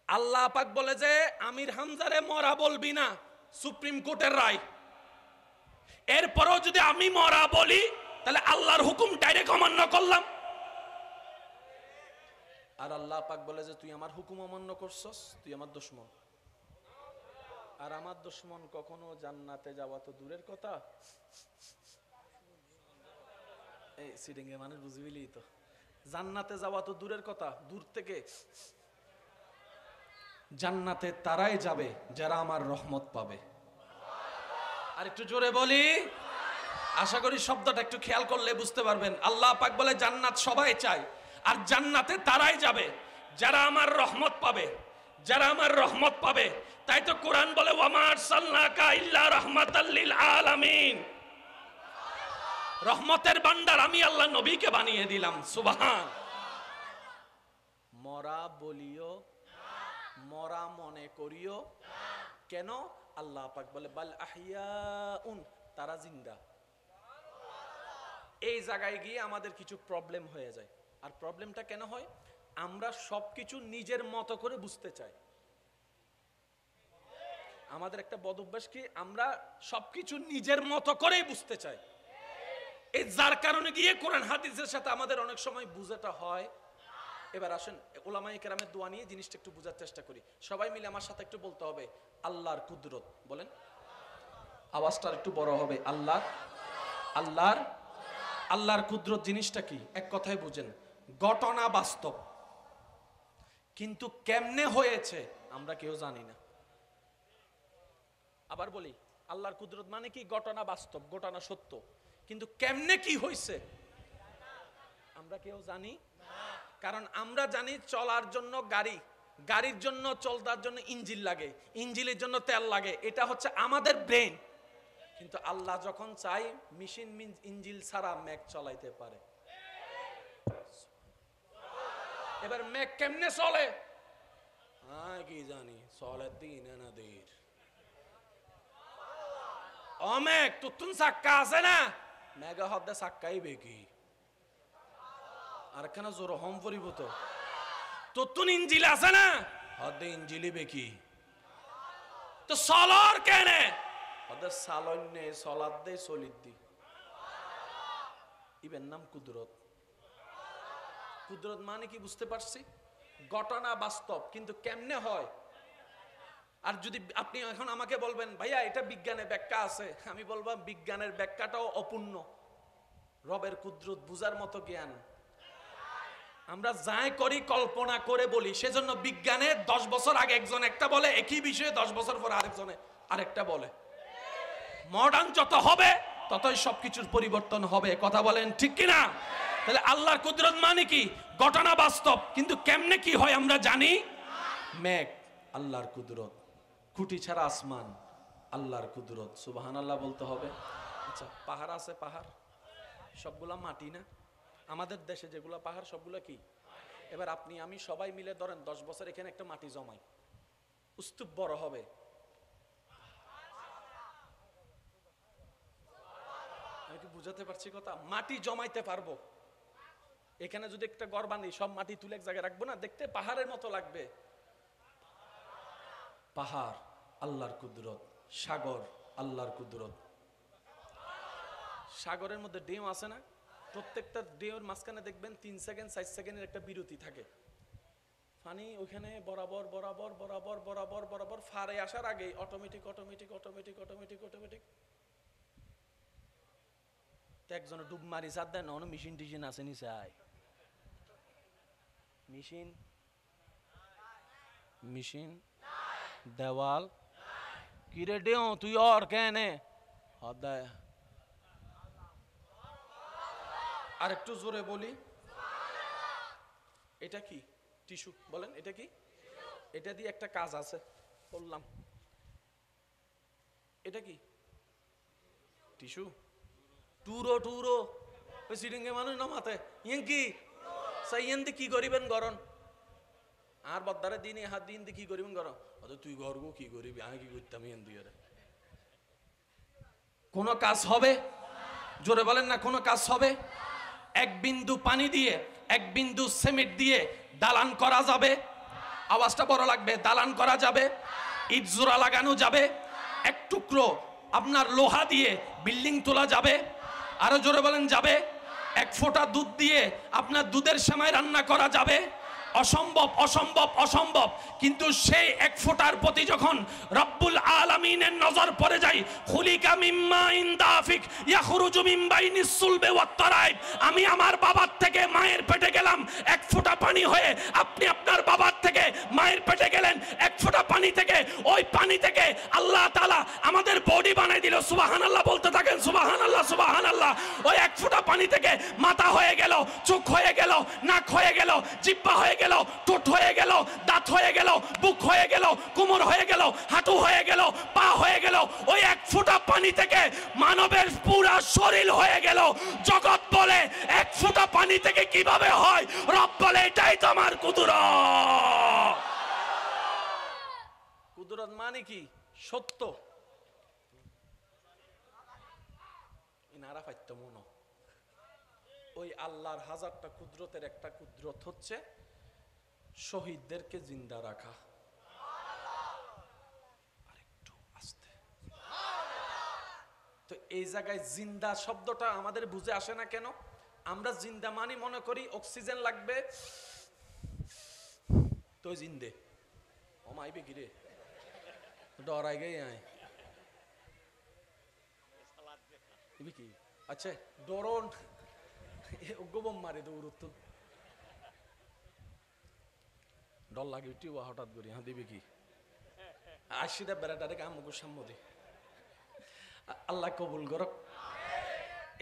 আল্লাহ পাক বলে যে আমির হামজারে মরা বলবি না, সুপ্রিম কোর্টের রায়। এরপরও যদি আমি মরা বলি তাহলে আল্লাহর হুকুম ডাইরেক্ট অমান্য করলাম। আর আল্লাহ পাক বলে যে তুই আমার হুকুম অমান্য করছস, তুই আমার দুশমন। আর আমার দুশমন কখনো জান্নাতে যাওয়া তো দূরের কথা, এই সিটিং এ মানুষ বুঝবিলি তো, জান্নাতে যাওয়া তো দূরের কথা, দূর থেকে জান্নাতে তারাই যাবে যারা আমার রহমত পাবে। আর একটু জোরে বলি, আশা করি শব্দটা একটু খেয়াল করলে বুঝতে পারবেন। আল্লাহ পাক বলে জান্নাত সবাই চায়, আর জান্নাতে তারাই যাবে যারা আমার রহমত পাবে, যারা আমার রহমত পাবে। তাই তো কোরআন বলে ওয়ামা আরসালনাকা ইল্লা রাহমাতাল লিল আলামিন, রহমতের ভান্ডার আমি আল্লাহ নবীকে বানিয়ে দিলাম। সুবহান। মরা বলিও, মরা মনে করিও কেন? আল্লাহ পাক বলে বাল আহিয়াউন, তারা জিন্দা। এই জায়গায় গিয়ে আমাদের কিছু প্রবলেম হয়ে যায়। আর প্রবলেমটা কেন হয়? আমরা সবকিছু নিজের মতো করে বুঝতে চাই। আমাদের একটা বদ অভ্যাস কি, আমরা সবকিছু নিজের মতো করেই বুঝতে চাই। এই যার কারণে গিয়ে কোরআন হাদিসের সাথে আমাদের অনেক সময় বুঝাটা হয়। এবার আসেন উলামায়ে কেরামের দোয়া নিয়ে জিনিসটা একটু বোঝার চেষ্টা করি। সবাই মিলে আমার সাথে একটু বলতে হবে আল্লাহর কুদরত। বলেন, আওয়াজটা একটু বড় হবে। আল্লাহর কুদরত জিনিসটা কি? এক কথায় বুঝেন, ঘটনা বাস্তব, কিন্তু কেমনে হয়েছে আমরা কেউ জানি না। আবার বলি, আল্লাহর কুদরত মানে কি? ঘটনা বাস্তব, ঘটনা সত্য, কিন্তু কেমনে কি হয়েছে আমরা কেউ জানি না। কারণ আমরা জানি চলার জন্য গাড়ি, গাড়ির জন্য চলতার জন্য ইঞ্জিন লাগে, ইঞ্জিনের জন্য তেল লাগে, এটা হচ্ছে আমাদের ব্রেন। কিন্তু আল্লাহ যখন চাই মেশিন ইঞ্জিন ছাড়া মেঘ চলাইতে পারে। এবার মেঘ কেমনে চলে কি জানি, চলে দিন না দের অমেঘ তুতুন চাক্কা আছে না, মেঘা হদ্দে চাক্কাই বেকি আর কেন জোর হম পরিব তো তুতুন ইঞ্জিল আছে না, হদ্দে ইঞ্জিলি বেকি তো সলর কেনে হদ্দে সালন্যে সলাদ দে সলিদ দি। ইবের নাম কুদরত। কুদরত মানে কি বুঝতে পারছি? ঘটনা বাস্তব, কিন্তু কেমনে হয়। আর যদি আপনি এখন আমাকে বলবেন ভাইয়া এটা বিজ্ঞানের ব্যাখ্যা আছে, আমি বলবো বিজ্ঞানের ব্যাখ্যাটাও অপূর্ণ। রবের কুদরত বুঝার মতো জ্ঞান আমরা যাই করি কল্পনা করে বলি। সেজন্য বিজ্ঞানে 10 বছর আগে একজন একটা বলে, একই বিষয়ে 10 বছর পরে আরেকজনে আরেকটা বলে। মডার্ন যত হবে ততই সবকিছুর পরিবর্তন হবে। কথা বলেন ঠিক কিনা? তাহলে আল্লাহর কুদরত মানে কি? ঘটনা বাস্তব, কিন্তু কেমনে কি হয় আমরা জানি। মেঘ আল্লাহর কুদরত, খুঁটি ছাড়া আসমান আল্লাহর কুদরত। সুবহানাল্লাহ বলতে হবে। আচ্ছা, পাহাড় আছে, পাহাড় সবগুলা মাটি না? আমাদের দেশে যেগুলো পাহাড় সবগুলো কি? এবার আপনি আমি সবাই মিলে ধরেন 10 বছর এখানে একটা মাটি জমাই, স্তূপ বড় হবে। আমি কি বুঝাতে পারছি কথা? মাটি জমাইতে পারবো। এখানে যদি একটা ঘর বানি সব মাটি তুলে এক জায়গায় রাখবো না, দেখতে পাহাড়ের মতো লাগবে। পাহাড় আল্লাহর কুদরত, সাগর আল্লাহর কুদরত। সাগরের মধ্যে ঢেউ আছে না? প্রত্যেকটা ঢেউর মাঝখানে দেখবেন 3 সেকেন্ড 4 সেকেন্ডের একটা বিরতি থাকে। পানি ওইখানে বরাবর বরাবর বরাবর বরাবর বরাবর ফারে আসার আগে automatic automatic automatic automatic automatic একজন ডুব মারি চার দেয় না। মেশিন টিশিন আছে নি চাই মেশিন মেশিন দেওয়াল কিরে ডেও তুই আর কেনে হদায়। আর একটু জোরে বলি, এটা কি? টিস্যু। বলেন এটা কি? এটা দিয়ে একটা কাজ আছে বললাম। এটা কি? টিস্যু। টুরো টুরো ওই সিডিংয়ে মানুষ না মাথায় ইয়েন কি সাইয়েন দি কি করিবেন গরন আর বদ্দারে দিন হাত দিন দি কি করিবেন গরন অথচ তুই গর্ব কি করিবি আমি কি করতাম ইয়েন দিয়ে কোনো কাজ হবে? জোরে বলেন না, কোনো কাজ হবে? এক বিন্দু পানি দিয়ে, এক বিন্দু সিমেন্ট দিয়ে দালান করা যাবে? আওয়াজটা বড় লাগবে। দালান করা যাবে, ইট জোড়া লাগানো যাবে, এক টুকরো আপনার লোহা দিয়ে বিল্ডিং তোলা যাবে। আরো জোরে বলেন যাবে। এক ফোঁটা দুধ দিয়ে আপনার দুধের সেমাই রান্না করা যাবে। অসম্ভব, অসম্ভব, অসম্ভব। কিন্তু সেই এক ফোঁটার প্রতি যখন রব্বুল আলামিনের নজর পড়ে যায়, খুলিকা মিম্মা ইন দাফিক ইয়াখরুজু মিন বাইনিস সুলবি ওয়াত তারাইব, আমি আমার বাবার থেকে মায়ের পেটে গেলাম এক ফোঁটা পানি হয়ে, আপনি আপনার বাবার থেকে মায়ের পেটে গেলেন এক ফোঁটা পানি থেকে। ওই পানি থেকে আল্লাহ তাআলা আমাদের বডি বানাই দিল। সুবহানাল্লাহ বলতে থাকেন, সুবহানাল্লাহ, সুবহানাল্লাহ। ওই এক ফোঁটা পানি থেকে মাথা হয়ে গেল, চোখ হয়ে গেল, নাক হয়ে গেল, জিহ্বা হয়ে গেল, ঠোঁট হয়ে গেল, দাঁত হয়ে গেল, বুক হয়ে গেল, কোমর হয়ে গেল, হাঁটু হয়ে গেল, পা হয়ে গেল। ওই এক ফোঁটা পানি থেকে মানবের পুরা শরীর হয়ে গেল। জগৎ বলে এক ফোঁটা পানি থেকে কিভাবে হয়? রব বলে এটাই তো আমার কুদরত। কুদরত মানে কি? সত্য। ইনারা পাইতো মনো। ওই আল্লাহর হাজারটা কুদরতের একটা কুদরত হচ্ছে শহীদদেরকে জিন্দা রাখা। আরেকটু আস্তে। তো এই জায়গায় জিন্দা শব্দটা আমাদের বুঝে আসে না কেন? আমরা জিন্দা মানি মনে করি অক্সিজেন লাগবে তো জিন্দে। ও মাইবে গিরে ডরাই গে আয় কি? আচ্ছা ডরন গোবম মারে দৌড়ত ডর লাগে টিওয়া হঠাৎ করি। হ্যাঁ দিবি কি আশিটা বেড়াটারে কামুক সাম্মদি। আল্লাহ কবুল করক।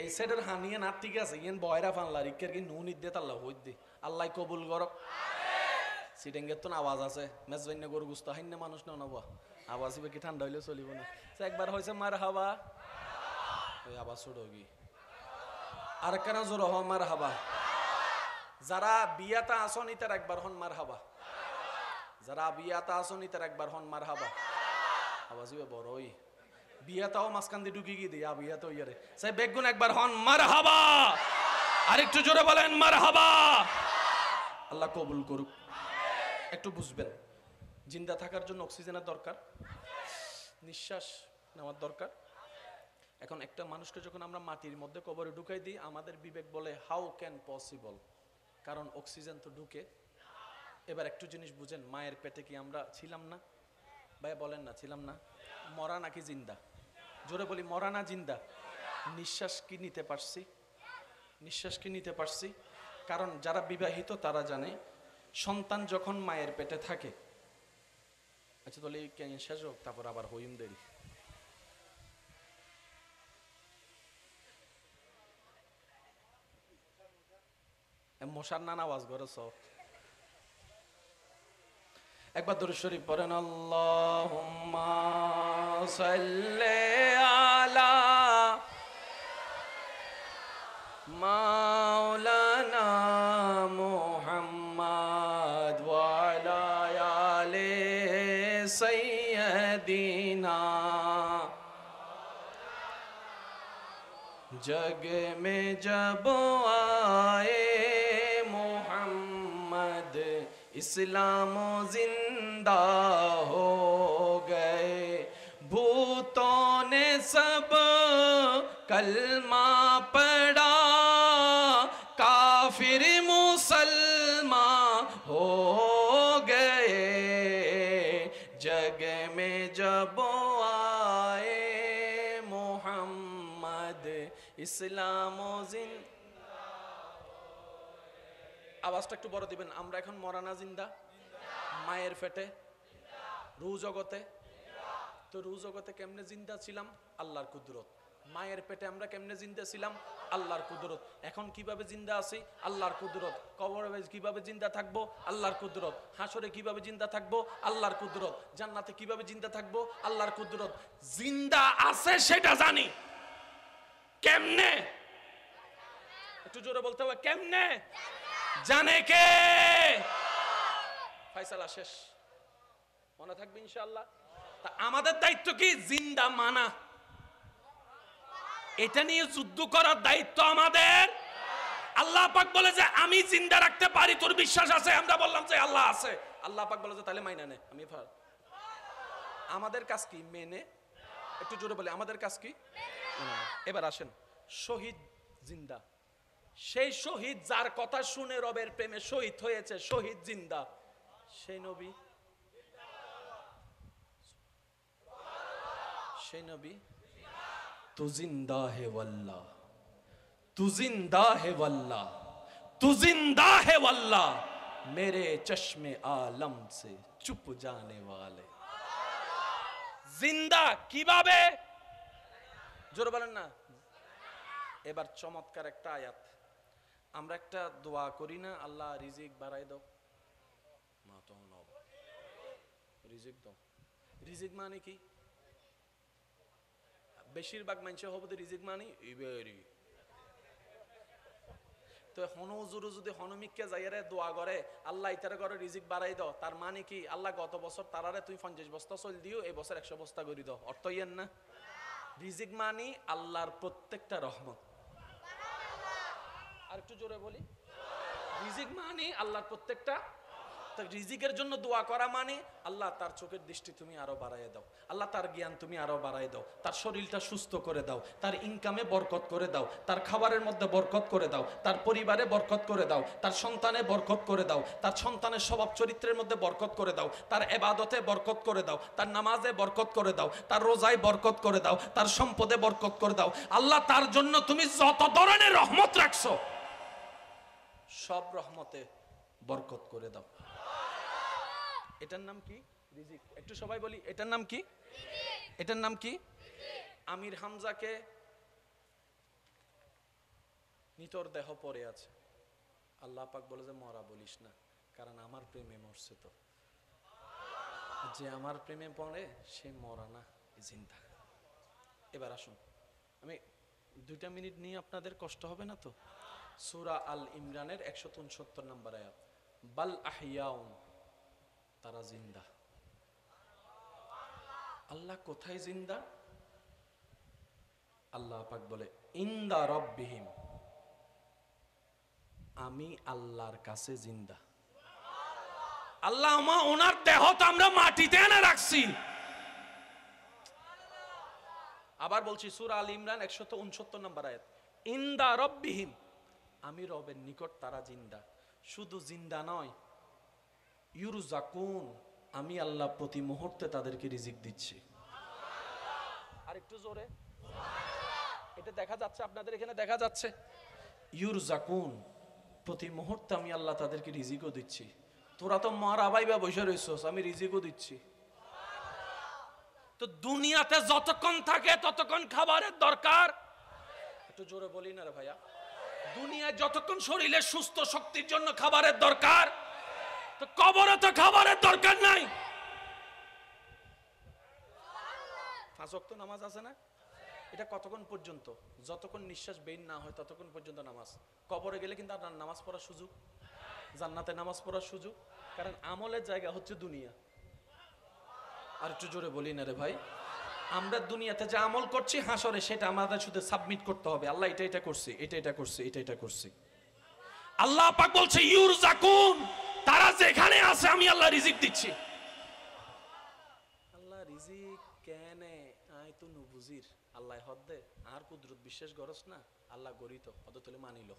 এই সাইডের হানিয়ে না ঠিক আছে, ইয়েন বয়রা ফানলা রিকের কি নুন ইদ্দে তাল্লা হই দে। আল্লাহ কবুল করক। সিটেঙ্গের তো আওয়াজ আছে, মেজবাইন্য গরু গুস্ত হাইন্য মানুষ না নবা আওয়াজ ইবে কি ঠান্ডা হইলে চলিব না। একবার হয়েছে মার হাবা, ওই আওয়াজ ছোড়ো কি আর কেন জোর হ মার হাবা। যারা বিয়াতা আসনি তার একবার হন মার হাবা। যারা বিয়াতা আসনি তার একবার হন মার হাবা। আওয়াজ ইবে বড়ই বিয়াতাও মাঝখান দিয়ে ঢুকি গিয়ে দিই বিয়াতা ইয়ারে সে বেগুন একবার হন মার হাবা। আর একটু জোরে বলেন মার হাবা। আল্লাহ কবুল করুক। একটু বুঝবেন, জিন্দা থাকার জন্য অক্সিজেনের দরকার, নিঃশ্বাস নেওয়ার দরকার। এখন একটা মানুষকে যখন আমরা মাটির মধ্যে কবরে ঢুকাই দিই, আমাদের বিবেক বলে হাউ ক্যান পসিবল, কারণ অক্সিজেন তো ঢুকে। এবার একটু জিনিস বুঝেন, মায়ের পেটে কি আমরা ছিলাম না? ভাই বলেন না ছিলাম না? মরা নাকি জিন্দা? জোরে বলি মরা না জিন্দা? নিঃশ্বাস কি নিতে পারছি? নিঃশ্বাস কি নিতে পারছি? কারণ যারা বিবাহিত তারা জানে সন্তান যখন মায়ের পেটে থাকে, আচ্ছা তাহলে শেষ হোক তারপর আবার হইম দেরি। মশার নানা আওয়াজ করে সব একবার দরুদ শরীফ পড়েন। আল্লাহুম্মা সাল্লি আলা মাওলানা মুহাম্মদ ওয়া আলা আলি সাইয়্যিদিনা। जग में जब आए मोहम्मद इस्लाम जिंदा हो गए, भूतों ने सब कलमा पढ़ा, काफिर मुसलमान हो गए। जग में जब आए मोहम्मद ইসলাম জিন্দা। আওয়াজটা একটু বড় দিবেন। আমরা এখন মরানা জিন্দা? মায়ের পেটে রু জগতে। তো রু জগতে কেমনে জিন্দা ছিলাম? আল্লাহর কুদরত। মায়ের পেটে আমরা কেমনে জিন্দা ছিলাম? আল্লাহর কুদরত। এখন কিভাবে জিন্দা আছি? আল্লাহর কুদরত। কবরে কিভাবে জিন্দা থাকবো? আল্লাহর কুদরত। হাসরে কিভাবে জিন্দা থাকবো? আল্লাহর কুদরত। জান্নাতে কিভাবে জিন্দা থাকবো? আল্লাহর কুদরত। জিন্দা আছে সেটা জানি, কেমনে? একটু জোরে বলতে হবে, কেমনে? জানে কে? ফয়সালা শেষ, মনে থাকবে ইনশাআল্লাহ। তা আমাদের দায়িত্ব কি? জিন্দা মানা। এটা নিয়ে যুদ্ধ করার দায়িত্ব আমাদের। আল্লাহ পাক বলে যে আমি জিন্দা রাখতে পারি, তোর বিশ্বাস আছে? আমরা বললাম যে আল্লাহ আছে। আল্লাহ পাক বলে যে তাহলে মাইনা নে। আমি আমাদের কাজ কি? মেনে। একটু জোরে বলি, আমাদের কাজ কি? এবার আসেন, শহীদ জিন্দা, সেই শহীদ যার কথা শুনে রবের প্রেমে শহীদ হয়েছে, শহীদ জিন্দা, সেই নবী, সেই নবী তু জিন্দা হে ওয়াল্লাহ, তু জিন্দা হে ওয়াল্লাহ, তু জিন্দা হে ওয়াল্লাহ, মেরে চশমে আলম সে চুপ জানে ওয়ালে। জিন্দা কিভাবে? জোরে বলেন না। এবার চমৎকার একটা আয়াত, আমরা একটা দোয়া করি না, আল্লাহ রিজিক বাড়াই দাও, মা তো নব রিজিক দাও। রিজিক মানে কি? বেশিরভাগ মানুষ হবে তো রিজিক মানে ইবেরি। তো হনুজুরু যদি হনুমিককে যাইয়ারে দোয়া করে আল্লাহ ইতারে করে রিজিক বাড়াই দাও, তার মানে কি আল্লাহ গত বছর তারারে তুই 50 বস্তা চল দিও, এই বছর 100 বস্তা করে দাও, অর্থ ইয়েন না। রিজিক মানে আল্লাহর প্রত্যেকটা রহমত। আর একটু জোরে বলি, রিজিক মানে আল্লাহর প্রত্যেকটা। রিজিকের জন্য দোয়া করা মানে আল্লাহ তার চোখের দৃষ্টি তুমি আরো বাড়াই দাও, আল্লাহ তার জ্ঞান তুমি আরো বাড়াই দাও, তার শরীরটা সুস্থ করে দাও, তার ইনকামে বরকত করে দাও, তার খাবারের মধ্যে বরকত করে দাও, তার পরিবারে বরকত করে দাও, তার সন্তানে বরকত করে দাও, তার সন্তানের স্বভাব চরিত্রের মধ্যে বরকত করে দাও, তার ইবাদতে বরকত করে দাও, তার নামাজে বরকত করে দাও, তার রোজায় বরকত করে দাও, তার সম্পদে বরকত করে দাও। আল্লাহ তার জন্য তুমি যত ধরনের রহমত রাখছো সব রহমতে বরকত করে দাও। এটার নাম কি? রিজিক। একটু সবাই বলি, এটার নাম কি? এটার নাম কি? আমির হামজাকে নিতর দেহ পড়ে আছে, আল্লাহ পাক বলে যে মরা বলিস না, কারণ আমার প্রেমে মরছে। তো যে আমার প্রেমে পড়ে সে মরা না, জিন্দা। এবার আসুন, আমি 2 মিনিট নিয়ে আপনাদের কষ্ট হবে না তো। সূরা আল ইমরানের 169 নম্বর আয়াত, বাল আহইয়াউন, তারা জিন্দা। আল্লাহ কোথায় জিন্দা? আল্লাহ পাক বলে ইনদা রব্বিহিম, আমি আল্লাহর কাছে জিন্দা। আল্লাহ ওনার দেহ তো আমরা মাটিতে এনে রাখছি। আবার বলছি, সূরা আল ইমরান 169 নম্বর আয়াত, ইনদা রব্বিহিম, আমি রবের নিকট তারা জিন্দা। শুধু জিন্দা নয়, ইউরজাকুন, আমি আল্লাহ প্রতি মুহূর্তে তাদেরকে রিজিক দিচ্ছি। আর একটু জোরে, এটা দেখা যাচ্ছে আপনাদের এখানে? দেখা যাচ্ছে? ইউরজাকুন, প্রতি মুহূর্তে আমি আল্লাহ তাদেরকে রিজিকও দিচ্ছি। তোরা তো মারা বাইবা বসে রইছস, আমি রিজিকও দিচ্ছি। তো দুনিয়াতে যতক্ষণ থাকে ততক্ষণ খাবারের দরকার। একটু জোরে বলি না রে ভাইয়া, দুনিয়ায় যতক্ষণ শরীরে সুস্থ শক্তির জন্য খাবারের দরকার, তো কবরে তো খাবারের দরকার নাই। 5 ওয়াক্ত নামাজ আছে না? এটা কতক্ষণ পর্যন্ত? যতক্ষণ নিঃশ্বাস বের না হয় ততক্ষণ পর্যন্ত নামাজ। কবরে গেলে কিন্তু আপনার নামাজ পড়ার সুযোগ, জান্নাতে নামাজ পড়ার সুযোগ, কারণ আমলের জায়গা হচ্ছে দুনিয়া। আর একটু জোরে বলি না রে ভাই, আমরা দুনিয়াতে যে আমল করছি হাসরে সেটা আমাদের শুধু সাবমিট করতে হবে, আল্লাহ এটা এটা করছি, এটা এটা করছি, এটা এটা করছি। আল্লাহ পাক বলছে ইউরজাকুন, তারা যেখানে আছে আমি আল্লাহ রিজিক দিচ্ছি। আল্লাহ রিজিক কেনে আই তো নুবুজির, আল্লাহ হদ্দে আর কুদরত বিশ্বাস করস না, আল্লাহ গরিত হদ তুলে মানিল।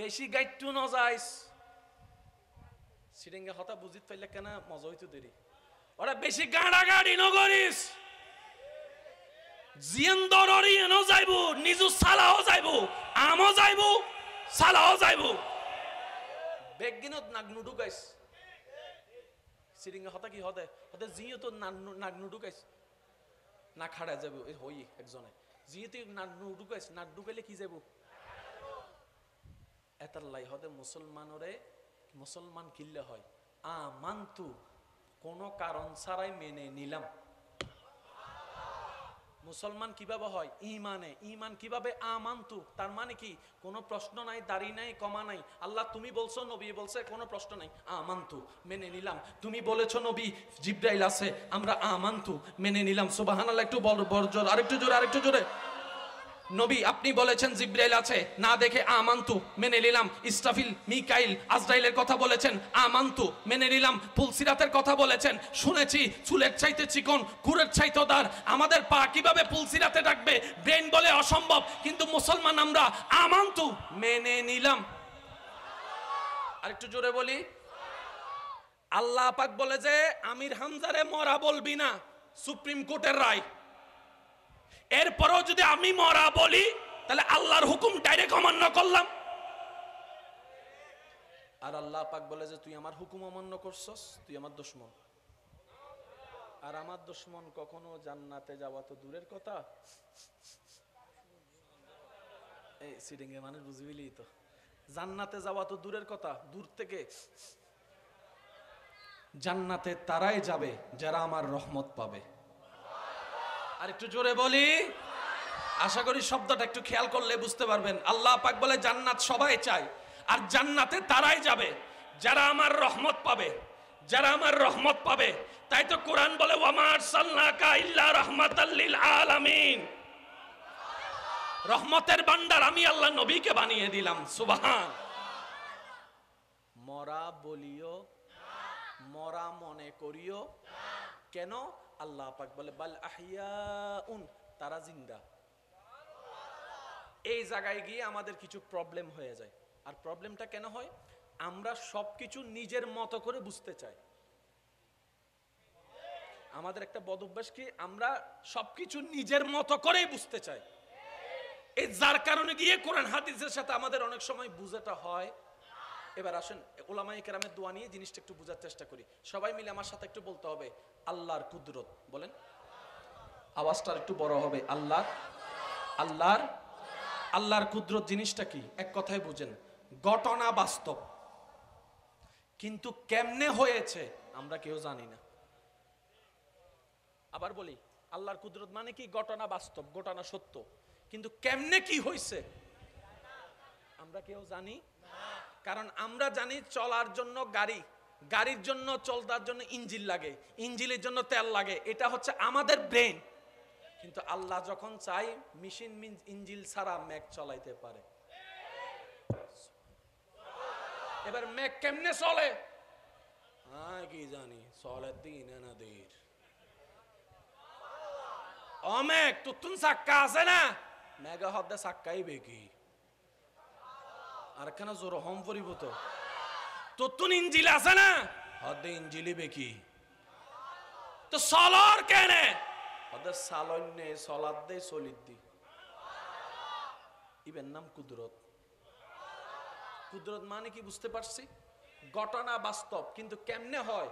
বেশি গাইটু ন যাইস সিরিঙ্গা হতা বুঝিত পাইলে কেন মজা হইতো দেরি। ওরা বেশি গাড়া গাড়ি ন করিস, জিয়ানদররি ন যাইবো, নিজু সালাও যাইবো, আমও যাইবো, সালাও যাইবো। বেগিনত নাগনু ঢুকাইস সিরিঙ্গা হতা কি হদে হদে জিও তো নাগনু ঢুকাইস না খাড়া যাবো হই একজনে জিও তুই নাগনু ঢুকাইস, নাক ঢুকাইলে কি যাবো এতাল্লাই হদে মুসলমানরে মুসলমান কিল্লে হয় আমান্তু, কোনো কারণ ছাড়াই মেনে নিলাম। মুসলমান কিভাবে হয়? ইমানে। ইমান কিভাবে? আমান্তু, তার মানে কি কোনো প্রশ্ন নাই, দাড়ি নাই, কমা নাই। আল্লাহ তুমি বলছো, নবী বলছে, কোনো প্রশ্ন নাই, আমান্তু, মেনে নিলাম। তুমি বলেছো নবী জিবরাইল আছে, আমরা আমান্তু, মেনে নিলাম। সুবহানাল্লাহ। একটু বড় জোর, আরেকটু জোরে, আরেকটু জোরে। নবী আপনি বলেছেন জিব্রাইল আছে, না দেখে আমান্তু মেনে নিলাম। ইসরাফিল, মিকাইল, আজরাইলের কথা বলেছেন, আমান্তু মেনে নিলাম। পুলসিরাতের কথা বলেছেন, শুনেছি চুলের চাইতে চিকন, কুরের চাইতে দার। আমাদের পা কিভাবে পুলসিরাতে ডাকবে? ব্রেন বলে অসম্ভব, কিন্তু মুসলমান আমরা আমান্তু মেনে নিলাম। আরেকটু জোরে বলি। আল্লাহ পাক বলে যে আমির হামজারে মরা বলবি না, সুপ্রিম কোর্টের রায়। এরপরও যদি আমি মরা বলি তাহলে আল্লাহর হুকুম ডাইরেক্ট অমান্য করলাম। আর আল্লাহ পাক বলে যে তুই আমার হুকুম অমান্য করছস, তুই আমার দুশমন। আর আমার দুশমন কখনো জান্নাতে যাওয়া তো দূরের কথা, এই সিটিং এ মানুষ বুঝবিলি তো, জান্নাতে যাওয়া তো দূরের কথা, দূর থেকে জান্নাতে তারাই যাবে যারা আমার রহমত পাবে। আর একটু জোরে বলি। আশা করি শব্দটা একটু খেয়াল করলে বুঝতে পারবেন। আল্লাহ পাক বলে জান্নাত সবাই চায়, আর জান্নাতে তারাই যাবে যারা আমার রহমত পাবে, যারা আমার রহমত পাবে। তাই তো কোরআন বলে ওয়ামা আরসালনাকা ইল্লা রাহমাতাল লিল আলামিন। রহমতের ভান্ডার আমি আল্লাহ নবীকে বানিয়ে দিলাম। সুবহান। মরা বলিও, মরা মনে করিও কেন? আল্লাহ পাক বলে বাল আহিয়াউন, তারা জিন্দা। এই জায়গায় গিয়ে আমাদের কিছু প্রবলেম হয়ে যায়। আর প্রবলেমটা কেন হয়? আমরা সবকিছু নিজের মতো করে বুঝতে চাই। আমাদের একটা বদ অভ্যাস কি, আমরা সবকিছু নিজের মতো করেই বুঝতে চাই। এই যার কারণে গিয়ে কোরআন হাদিসের সাথে আমাদের অনেক সময় বুঝাটা হয়। এবার আসেন উলামায়ে কেরামের দোয়া নিয়ে জিনিসটা একটু বোঝার চেষ্টা করি। সবাই মিলে আমার সাথে একটু বলতে হবে আল্লাহর কুদরত। বলেন, আওয়াজটা একটু বড় হবে। আল্লাহর কুদরত জিনিসটা কি? এক কথায় বুঝেন, ঘটনা বাস্তব, কিন্তু কেমনে হয়েছে আমরা কেউ জানি না। আবার বলি, আল্লাহর কুদরত মানে কি? ঘটনা বাস্তব, ঘটনা সত্য, কিন্তু কেমনে কি হয়েছে আমরা কেউ জানি। কারণ আমরা জানি চলার জন্য গাড়ি, গাড়ির জন্য চলতার জন্য ইঞ্জিন লাগে, ইঞ্জিনের জন্য তেল লাগে, এটা হচ্ছে আমাদের ব্রেন। কিন্তু আল্লাহ যখন চাই মেশিন ইঞ্জিন ছাড়া মেঘ চলাইতে পারে। এবার মেঘ কেমনে চলে কি জানি, চলে দিন না দের। ও মেঘ তুতুন চাক্কা আছে না, মেঘা হদ্দে চাক্কাই বেকি আর কেন জোর হম পরিব তো তুতুন ইঞ্জিল আছে না, হদ্দে ইঞ্জিলি বেকি তো সলর কেনে হদ্দে সালন্যে সলাদ দে সলিদ দি। ইবের নাম কুদরত। কুদরত মানে কি বুঝতে পারছি? ঘটনা বাস্তব, কিন্তু কেমনে হয়।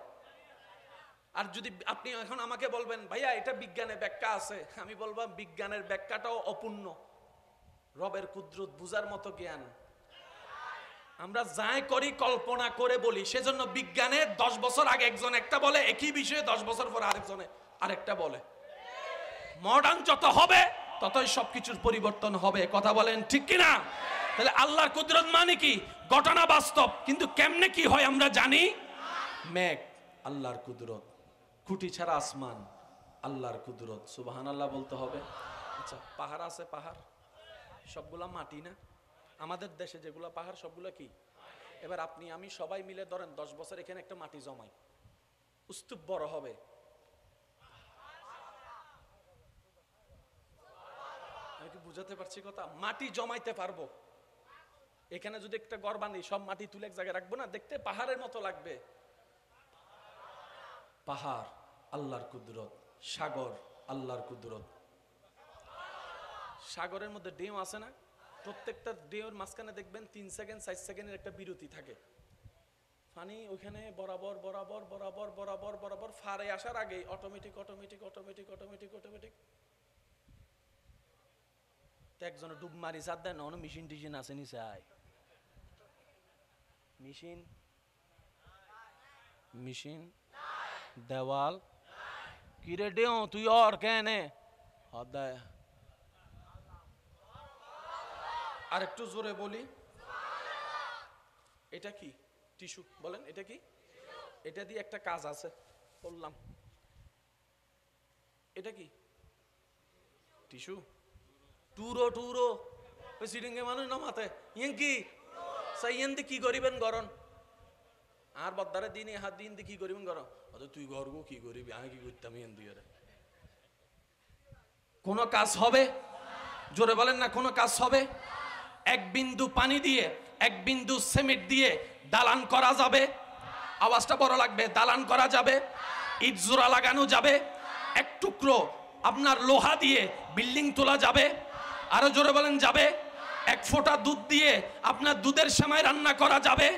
আর যদি আপনি এখন আমাকে বলবেন ভাইয়া এটা বিজ্ঞানে ব্যাখ্যা আছে, আমি বলবো বিজ্ঞানের ব্যাখ্যাটাও অপূর্ণ। রবের কুদরত বুঝার মতো জ্ঞান আমরা যাই করি কল্পনা করে বলি। সেজন্য বিজ্ঞানে 10 বছর আগে একজন একটা বলে, একই বিষয়ে 10 বছর পর আরেকজনে আরেকটা বলে। মডার্ন যত হবে ততই সবকিছুর পরিবর্তন হবে। কথা বলেন ঠিক কিনা? তাহলে আল্লাহর কুদরত মানে কি? ঘটনা বাস্তব, কিন্তু কেমনে কি হয় আমরা জানি। মেঘ আল্লাহর কুদরত, খুঁটি ছাড়া আসমান আল্লাহর কুদরত। সুবহানাল্লাহ বলতে হবে। আচ্ছা, পাহাড় আছে, পাহাড় সবগুলা মাটি না? আমাদের দেশে যেগুলো পাহাড় সবগুলো কি? এবার আপনি আমি সবাই মিলে ধরেন 10 বছর এখানে একটা মাটি জমাই, স্তূপ বড় হবে। আমি কি বুঝাতে পারছি কথা? মাটি জমাইতে পারবো। এখানে যদি একটা ঘর বানাই, সব মাটি তুলে এক জায়গায় রাখবো না, দেখতে পাহাড়ের মতো লাগবে। পাহাড় আল্লাহর কুদরত, সাগর আল্লাহর কুদরত। সাগরের মধ্যে ঢেউ আছে না? প্রত্যেকটা ঢেউর মাঝখানে দেখবেন 3 সেকেন্ড 4 সেকেন্ডের একটা বিরতি থাকে। পানি ওইখানে বরাবর বরাবর বরাবর বরাবর বরাবর ফারে আসার আগে automatic automatic automatic automatic automatic একজন ডুব মারি চার দেন। অন্য মেশিন টিশিন আছে নি চাই মেশিন মেশিন দেওয়াল কিরে দেও তুই আর কেনে হদায়। আর একটু জোরে বলি, এটা কি? টিস্যু। বলেন এটা কি? এটা দিয়ে একটা কাজ আছে বললাম। এটা কি? টিস্যু। টুরো টুরো ওই সিডিংয়ে মানুষ না মাতে ইয়েন কি সাই ইয়েন কি করিবেন গরন আর বদ্দারে দিন হাত দিন কি করিবেন গরন অত তুই গর্ব কি করিবি আমি কি করতাম ইয়েন দিয়ে কোনো কাজ হবে? জোরে বলেন না কোনো কাজ হবে? এক বিন্দু পানি দিয়ে এক বিন্দু সিমেন্ট দিয়ে দালান করা যাবে? আওয়াজটা বড় লাগবে। দালান করা যাবে? ইট জোড়া লাগানো যাবে? এক টুকরো আপনার লোহা দিয়ে বিল্ডিং তোলা যাবে? আরো জোরে বলেন যাবে? এক ফোঁটা দুধ দিয়ে আপনার দুধের সেমাই রান্না করা যাবে?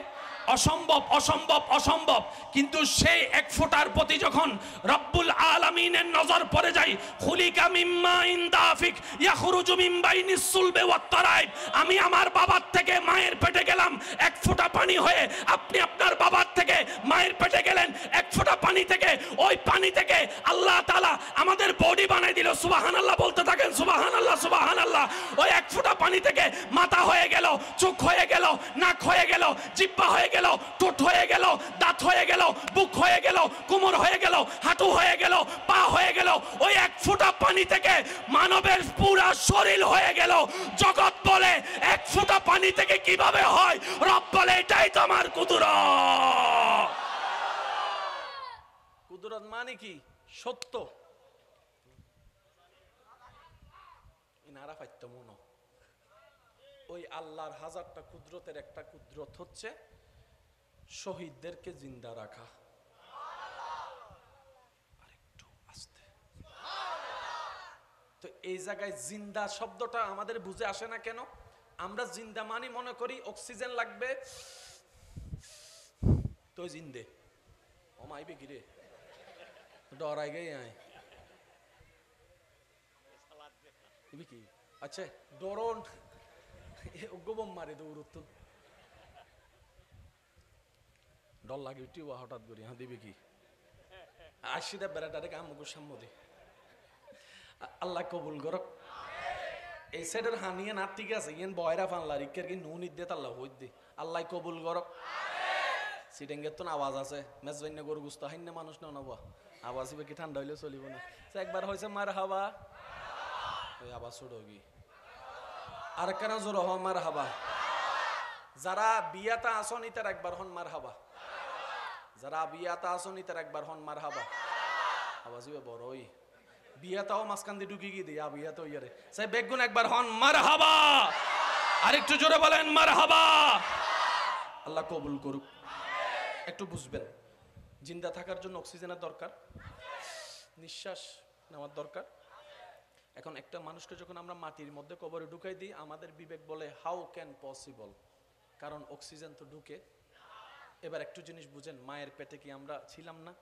অসম্ভব, অসম্ভব, অসম্ভব। কিন্তু সেই এক ফোঁটার প্রতি যখন রব্বুল আলামিনের নজর পড়ে যায়, খুলিকা মিম্মা ইনদাফিক ইয়াখরুজু মিন বাইনিস সুলবি ওয়াত তারাইব, আমি আমার বাবার থেকে মায়ের পেটে গেলাম এক ফোঁটা পানি হয়ে, আপনি আপনার বাবার থেকে মায়ের পেটে গেলেন এক ফোঁটা পানি থেকে। ওই পানি থেকে আল্লাহ তাআলা আমাদের বডি বানাই দিল। সুবহানাল্লাহ বলতে থাকেন, সুবহানাল্লাহ, সুবহানাল্লাহ। ওই এক ফোঁটা পানি থেকে মাথা হয়ে গেল, চোখ হয়ে গেল, নাক হয়ে গেল, জিহ্বা হয়ে গেল, ঠোঁট হয়ে গেল, দাঁত হয়ে গেল, বুক হয়ে গেল, কোমর হয়ে গেল, হাঁটু হয়ে গেল, পা হয়ে গেল। ওই এক ফোঁটা পানি থেকে মানবের পুরা শরীর হয়ে গেল। জগৎ বলে এক ফোঁটা পানি থেকে কিভাবে হয়? রব বলে এটাই তো আমার কুদরত। কুদরত মানে কি? সত্য। ইনারা পাইতো মনো ওই আল্লাহর হাজারটা কুদরতের একটা কুদরত হচ্ছে শহীদদেরকে জিন্দা রাখা। আরেকটু আস্তে। তো এই জায়গায় জিন্দা শব্দটা আমাদের বুঝে আসে না কেন? আমরা জিন্দা মানি মনে করি অক্সিজেন লাগবে তো জিন্দে। ও মাইবে কি রে ডরাই গে আয় কি? আচ্ছা ডরন গোবম মারে দৌড়ত ডর লাগে টিওয়া হঠাৎ করি। হ্যাঁ দিবি কি আশিদা বেড়াটারে কামুকুর সাম্মদি আল্লাহ কবুল করক। এই সাইডের হানিয়ে না ঠিক আছে ইয়েন বয়রা ফানলা রিকের কি নুন ইদ্দে তাল্লা হইত দে আল্লাহ কবুল করক। সিটেঙ্গের তো আওয়াজ আছে মেজবাইন্য গরু গুস্ত হাইন্য মানুষ না নবা আওয়াজ ইবে কি ঠান্ডা হইলে চলিব না। একবার হয়েছে মার হাবা ওই আবার ছোট কি আর কেন জোর হ মার হাবা। যারা বিয়াতা আসনি তার একবার হন মার হাবা। যারা বিয়াতা আসনি তার একবার হন মার হাবা। আওয়াজ ইবে বড়ই বিয়াতাও মাঝখান দিয়ে ঢুকি গিয়ে দিই বিয়াতা ইয়ারে সাই বেগুন একবার হন মার হাবা। আর একটু জোরে বলেন মার হাবা। আল্লাহ কবুল করুক। একটু বুঝবেন জিন্দা থাকার জন্য অক্সিজেনের দরকার, নিঃশ্বাস নেওয়ার দরকার। এখন একটা মানুষকে যখন আমরা মাটির মধ্যে কবরে ঢুকাই দিই আমাদের বিবেক বলে হাউ ক্যান পসিবল, কারণ অক্সিজেন তো ঢুকে। এবার একটু জিনিস বুঝেন, মায়ের পেটে কি আমরা ছিলাম না?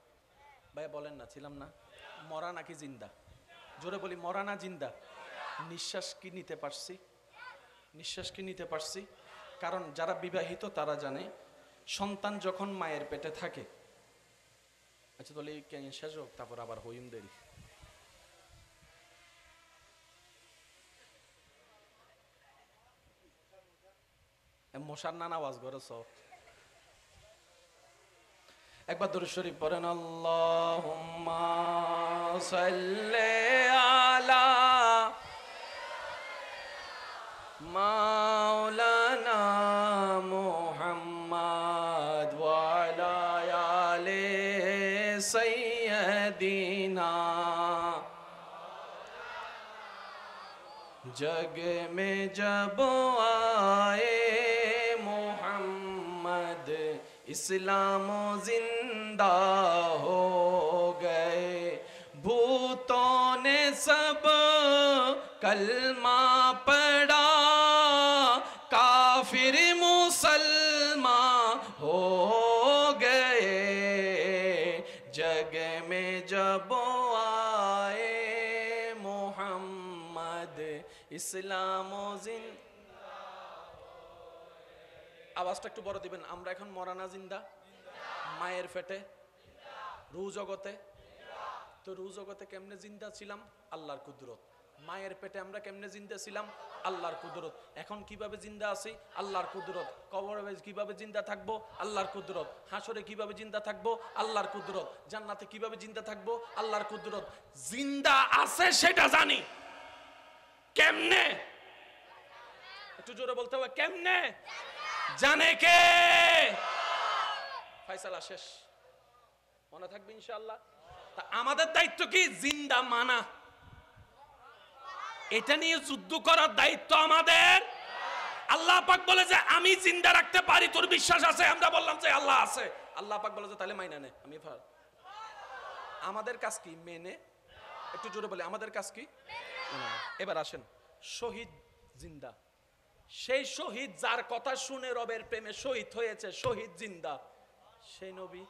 ভাই বলেন না ছিলাম না? মরা নাকি জিন্দা? জোরে বলি মরা না জিন্দা? নিঃশ্বাস কি নিতে পারছি? নিঃশ্বাস কি নিতে পারছি? কারণ যারা বিবাহিত তারা জানে সন্তান যখন মায়ের পেটে থাকে, আচ্ছা তাহলে শেষ হোক তারপর আবার হইম দেরি। মশার নানা আওয়াজ করে সব একবার দরুদ শরীফ পড়েন। আল্লাহুম্মা সাল্লি আলা মাওলানা মুহাম্মদ ওয়া আলা আলি সাইয়্যিদিনা। जग में जब आए मोहम्मद इस्लाम जिंदा हो गए, भूतों ने सब कलमा पढ़ा, काफिर मुसलमान हो गए। जग में जब आए मोहम्मद ইসলাম আওয়াজটা একটু বড় দিবেন। আমরা এখন মরানা জিন্দা? মায়ের পেটে রু জগতে। তো রু জগতে কেমনে জিন্দা ছিলাম? আল্লাহর কুদরত। মায়ের পেটে আমরা কেমনে জিন্দা ছিলাম? আল্লাহর কুদরত। এখন কিভাবে জিন্দা আছি? আল্লাহর কুদরত। কবরে কিভাবে জিন্দা থাকবো? আল্লাহর কুদরত। হাসরে কিভাবে জিন্দা থাকবো? আল্লাহর কুদরত। জান্নাতে কিভাবে জিন্দা থাকবো? আল্লাহর কুদরত। জিন্দা আছে সেটা জানি, কেমনে? একটু জোরে বলতে হবে, কেমনে? জানে কে? ফয়সালা শেষ, মনে থাকবে ইনশাআল্লাহ। তা আমাদের দায়িত্ব কি? জিন্দা মানা। এটা নিয়ে যুদ্ধ করার দায়িত্ব আমাদের। আল্লাহ পাক বলে যে আমি জিন্দা রাখতে পারি, তোর বিশ্বাস আছে? আমরা বললাম যে আল্লাহ আছে। আল্লাহ পাক বলে যে তাহলে মাইনা নে। আমাদের কাজ কি? মেনে। একটু জোরে বলে, আমাদের কাজ কি? এবার আসেন, শহীদ জিন্দা। সেই শহীদ যার কথা শুনে রবের প্রেমে শহীদ হয়েছে, শহীদ জিন্দা, সেই নবী,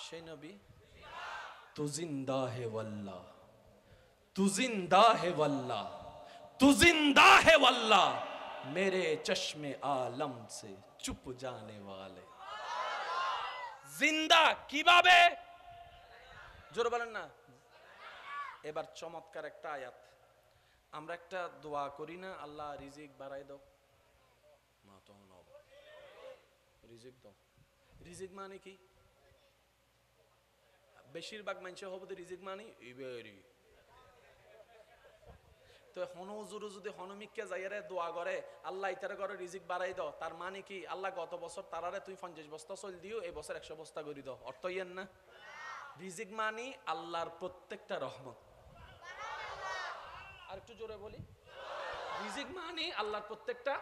সেই নবী তু জিন্দা হে ওয়াল্লাহ, तू जिंदा है वल्ला, तू जिंदा है वल्ला, मेरे चश्मे आलम से चुप जाने वाले। জিন্দা কিভাবে? জোরে বলেন না। এবার চমৎকার একটা আয়াত। আমরা একটা দোয়া করি না, আল্লাহ রিজিক বাড়াই দাও, মা তো নব রিজিক দাও। রিজিক মানে কি? বেশিরভাগ মানুষের হবে রিজিক মানে ইবেরি। তো হনজুরু যদি হনমিককে যাইয়ারে দোয়া করে আল্লাহ ইতারে করে রিজিক বাড়াই দাও, তার মানে কি আল্লাহ গত বছর তারারে তুই 50 বস্তা চল দিও, এই বছর 100 বস্তা করে দাও, অর্থ ইয়েন না? রিজিক মানে আল্লাহর প্রত্যেকটা রহমত। আর একটু জোরে বলি, রিজিক মানে আল্লাহর প্রত্যেকটা।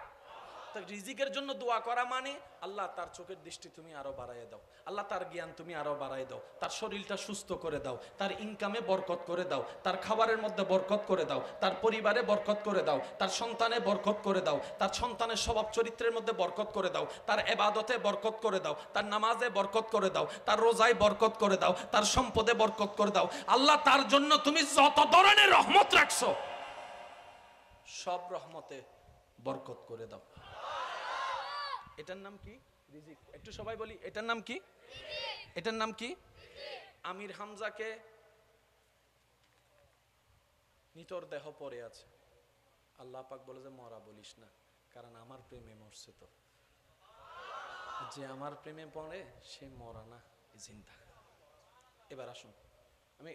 রিজিকের জন্য দোয়া করা মানে আল্লাহ তার চোখের দৃষ্টি তুমি আরো বাড়াইয়ে দাও, আল্লাহ তার জ্ঞান তুমি আরো বাড়াই দাও, তার শরীরটা সুস্থ করে দাও, তার ইনকামে বরকত করে দাও, তার খাবারের মধ্যে বরকত করে দাও, তার পরিবারে বরকত করে দাও, তার সন্তানে বরকত করে দাও, তার সন্তানের স্বভাব চরিত্রের মধ্যে বরকত করে দাও, তার ইবাদতে বরকত করে দাও, তার নামাজে বরকত করে দাও, তার রোজায় বরকত করে দাও, তার সম্পদে বরকত করে দাও। আল্লাহ তার জন্য তুমি যত ধরনের রহমত রাখছো সব রহমতে বরকত করে দাও। এটার নাম কি? রিজিক। একটু সবাই বলি, এটার নাম কি? এটার নাম কি? আমির হামজাকে নিতর দেহ পড়ে আছে, আল্লাহ পাক বলে যে মরা বলিস না, কারণ আমার প্রেমে মরছে। তো যে আমার প্রেমে পড়ে সে মরা না, জিন্দা। এবার আসুন, আমি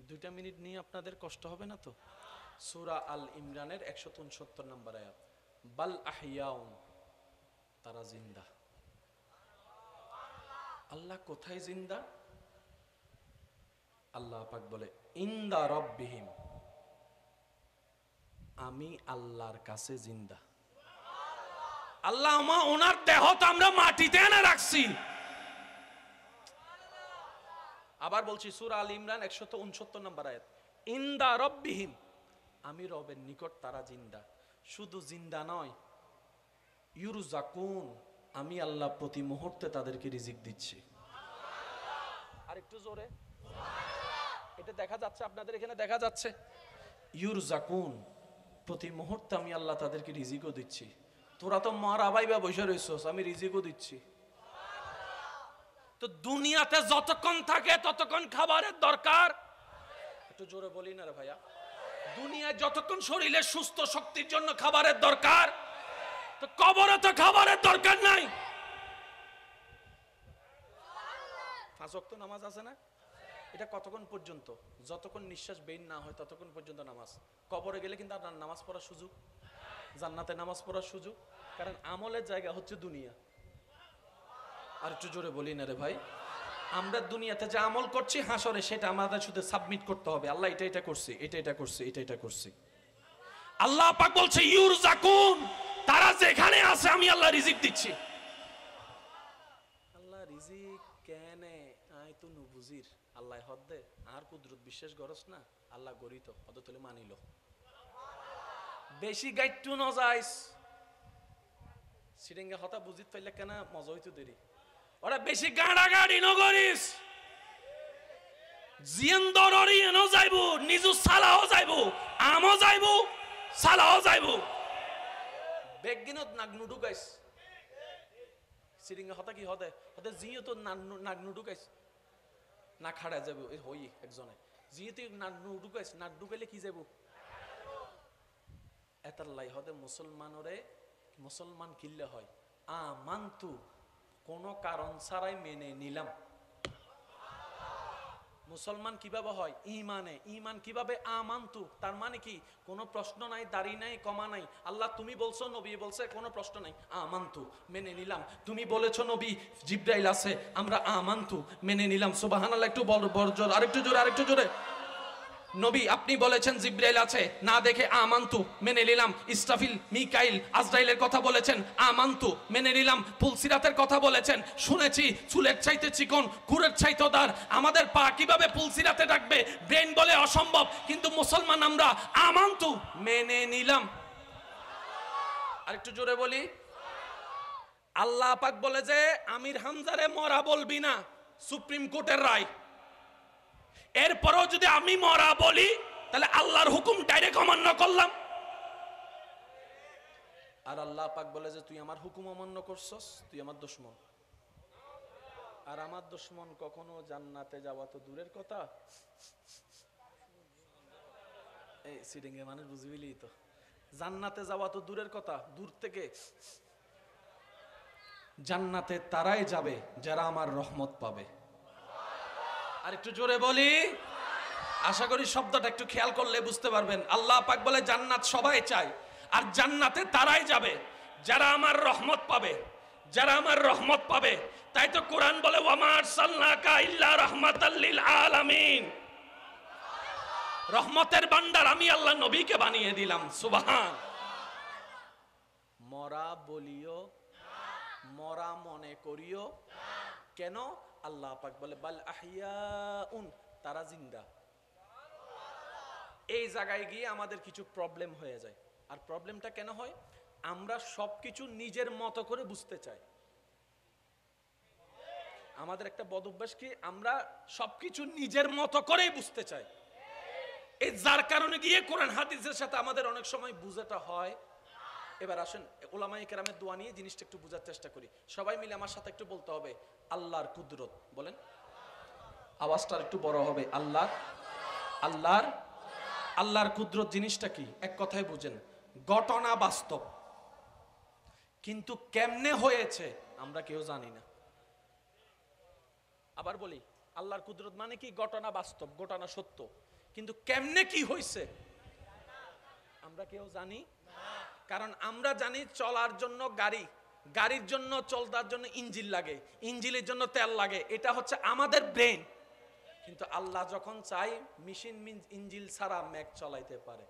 2 মিনিট নিয়ে আপনাদের কষ্ট হবে না তো? সূরা আল ইমরানের 169 নম্বর আয়াত, বাল আহইয়াউন, তারা জিন্দা। আল্লাহ কোথায় জিন্দা? আল্লাহ পাক বলে ইনদা রব্বিহিম, আমি আল্লাহর কাছে জিন্দা। আল্লাহ ওনার দেহ তো আমরা মাটিতে এনে রাখছি। আবার বলছি, সূরা আল ইমরান 169 নম্বর আয়াত, ইনদা রব্বিহিম, আমি রবের নিকট তারা জিন্দা। শুধু জিন্দা নয়, ইউরজাকুন, আমি আল্লাহ প্রতি মুহূর্তে তাদেরকে রিজিক দিচ্ছি। আর একটু জোরে, এটা দেখা যাচ্ছে আপনাদের এখানে? দেখা যাচ্ছে? ইউরজাকুন, প্রতি মুহূর্তে আমি আল্লাহ তাদেরকে রিজিকও দিচ্ছি। তোরা তো মারা বাইবা বসে রইছস, আমি রিজিকও দিচ্ছি। তো দুনিয়াতে যতক্ষণ থাকে ততক্ষণ খাবারের দরকার। একটু জোরে বলি না রে ভাইয়া, দুনিয়ায় যতক্ষণ শরীরে সুস্থ শক্তির জন্য খাবারের দরকার, তো কবরে তো খাবারের দরকার নাই। 5 ওয়াক্ত নামাজ আছে না? এটা কতক্ষণ পর্যন্ত? যতক্ষণ নিঃশ্বাস বের না হয় ততক্ষণ পর্যন্ত নামাজ। কবরে গেলে কিন্তু আপনার নামাজ পড়ার সুযোগ, জান্নাতে নামাজ পড়ার সুযোগ, কারণ আমলের জায়গা হচ্ছে দুনিয়া। আর একটু জোরে বলি না রে ভাই, আমরা দুনিয়াতে যে আমল করছি হাসরে সেটা আমাদের শুধু সাবমিট করতে হবে, আল্লাহ এটা এটা করছি, এটা এটা করছি, এটা এটা করছি। আল্লাহ পাক বলছে ইউরজাকুন, তারা যেখানে আছে আমি আল্লাহ রিজিক দিচ্ছি। আল্লাহ রিজিক কেনে আই তো নুবুজির, আল্লাহ হদ্দে আর কুদরত বিশ্বাস করস না, আল্লাহ গরিত হদ তুলে মানিল। বেশি গাইটু ন যাইস সিরিঙ্গা হতা বুঝিত পাইলে কেন মজা হইতো দেরি। ওরা বেশি গাড়া গাড়ি ন করিস, জিয়ান্দররি এনো যাইবো, নিজু সালাও যাইবো, আমও যাইবো, সালাও যাইবো। বেগিনত নাগনু ঢুকাইস সিরিঙ্গা হতা কি হদে হদে জিও তো নাগনু ঢুকাইস না খাড়া যাবো হই একজনে জিও তুই নাগনু ঢুকাইস, নাক ঢুকাইলে কি যাবো? এতার লাই হদে মুসলমানরে মুসলমান কিল্লে হয় আমান্তু, কোনো কারণ ছাড়াই মেনে নিলাম। মুসলমান কিভাবে হয়? ঈমানে। ঈমান কিভাবে? আমানতু, তার মানে কি? কোনো প্রশ্ন নাই, দাড়ি নাই, কমা নাই। আল্লাহ তুমি বলছো, নবী বলছে, কোনো প্রশ্ন নাই, আমানতু, মেনে নিলাম। তুমি বলেছো নবী জিবরাইল আছে, আমরা আমানতু, মেনে নিলাম। সুবহানাল্লাহ। একটু বড় জোর, আরেকটু জোরে, আরেকটু জোরে। নবী আপনি বলেছেন জিবরাইল আছে, না দেখে আমানতু, মেনে নিলাম। ইসরাফিল, মিকাইল, আজরাইলের কথা বলেছেন, আমানতু, মেনে নিলাম। পুলসিরাতের কথা বলেছেন, শুনেছি, চুলের চাইতে চিকন, কুরের চাইতে দার। আমাদের পা কিভাবে পুলসিরাতে ডাকবে? ব্রেন বলে অসম্ভব, কিন্তু মুসলমান আমরা আমানতু, মেনে নিলাম। আরেকটু জোরে বলি। আল্লাহ পাক বলে যে আমির হামজারে মরা বলবি না, সুপ্রিম কোর্টের রায়। এরপরও যদি আমি মরা বলি, তাহলে আল্লাহর হুকুম ডাইরেক্ট অমান্য করলাম। আর আল্লাহ পাক বলে যে তুই আমার হুকুম অমান্য করছস, তুই আমার দুশমন। আর আমার দুশমন কখনো জান্নাতে যাওয়া তো দূরের কথা। এই সিটিংয়ে মানুষ বুঝবিলি তো, জান্নাতে যাওয়া তো দূরের কথা, দূর থেকে। জান্নাতে তারাই যাবে যারা আমার রহমত পাবে। আর একটু জোরে বলি। আশা করি শব্দটা একটু খেয়াল করলে বুঝতে পারবেন। আল্লাহ পাক বলে জান্নাত সবাই চায়, আর জান্নাতে তারাই যাবে যারা আমার রহমত পাবে, যারা আমার রহমত পাবে। তাই তো কোরআন বলে ওয়ামা আরসালনাকা ইল্লা রাহমাতাল লিল আলামিন। রহমতের ভান্ডার আমি আল্লাহ নবীকে বানিয়ে দিলাম। সুবহান। মরা বলিও, মরা মনে করিও কেন? আল্লাহ পাক বলে বাল আহইয়াউন, তারা জিন্দা। এই জায়গায় গিয়ে আমাদের কিছু প্রবলেম হয়ে যায়। আর প্রবলেমটা কেন হয়? আমরা সবকিছু নিজের মতো করে বুঝতে চাই। আমাদের একটা বদ অভ্যাস কি, আমরা সবকিছু নিজের মতো করেই বুঝতে চাই। এই যার কারণে গিয়ে কোরআন হাদিসের সাথে আমাদের অনেক সময় বুঝাটা হয়। এবার আসেন উলামায়ে কেরামের দোয়া নিয়ে জিনিসটা একটু বোঝার চেষ্টা করি। সবাই মিলে আমার সাথে একটু বলতে হবে আল্লাহর কুদরত। বলেন, আওয়াজটা একটু বড় হবে। আল্লাহর, আল্লাহর, আল্লাহর কুদরত জিনিসটা কি? এক কথায় বুঝেন, ঘটনা বাস্তব, কিন্তু কেমনে হয়েছে আমরা কেউ জানি না। আবার বলি, আল্লাহর কুদরত মানে কি? ঘটনা বাস্তব, ঘটনা সত্য, কিন্তু কেমনে কি হয়েছে আমরা কেউ জানি। কারণ আমরা জানি চলার জন্য গাড়ি, গাড়ির জন্য চলতার জন্য ইঞ্জিন লাগে, ইঞ্জিনের জন্য তেল লাগে, এটা হচ্ছে আমাদের ব্রেন। কিন্তু আল্লাহ যখন চাই মেশিন ইঞ্জিন ছাড়া ম্যাক চালাইতে পারে।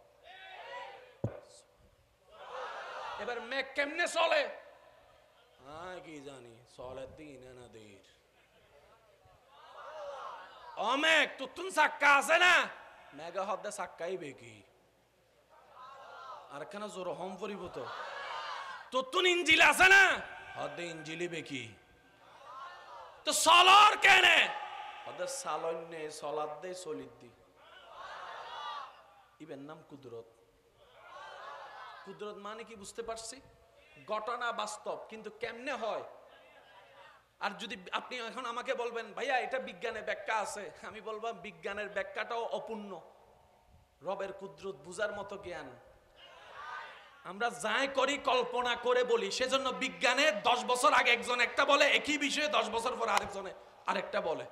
এবার ম্যাক কেমনে চলে কি জানি, চলে দিন এনাদের অমেক তুতুন চাক্কা আছে না, মেগা হদ্দে চাক্কাই বেকি আর কেন জোর হম পরিব তো তুতুন ইঞ্জিল আছে না, হদ্দে ইঞ্জিলি বেকি তো সলর কেনে হদ্দে সালন্যে সলাদ দে সলিদ দি। ইবের নাম কুদরত। কুদরত মানে কি বুঝতে পারছি? ঘটনা বাস্তব, কিন্তু কেমনে হয়। আর যদি আপনি এখন আমাকে বলবেন ভাইয়া এটা বিজ্ঞানের ব্যাখ্যা আছে, আমি বলবো বিজ্ঞানের ব্যাখ্যাটাও অপূর্ণ। রবের কুদরত বুঝার মতো জ্ঞান আমরা যাই করি কল্পনা করে বলি। সেজন্য বিজ্ঞানে 10 বছর আগে একজন একটা বলে, একই বিষয়ে 10 বছর পর আরেকজনে আরেকটা বলে।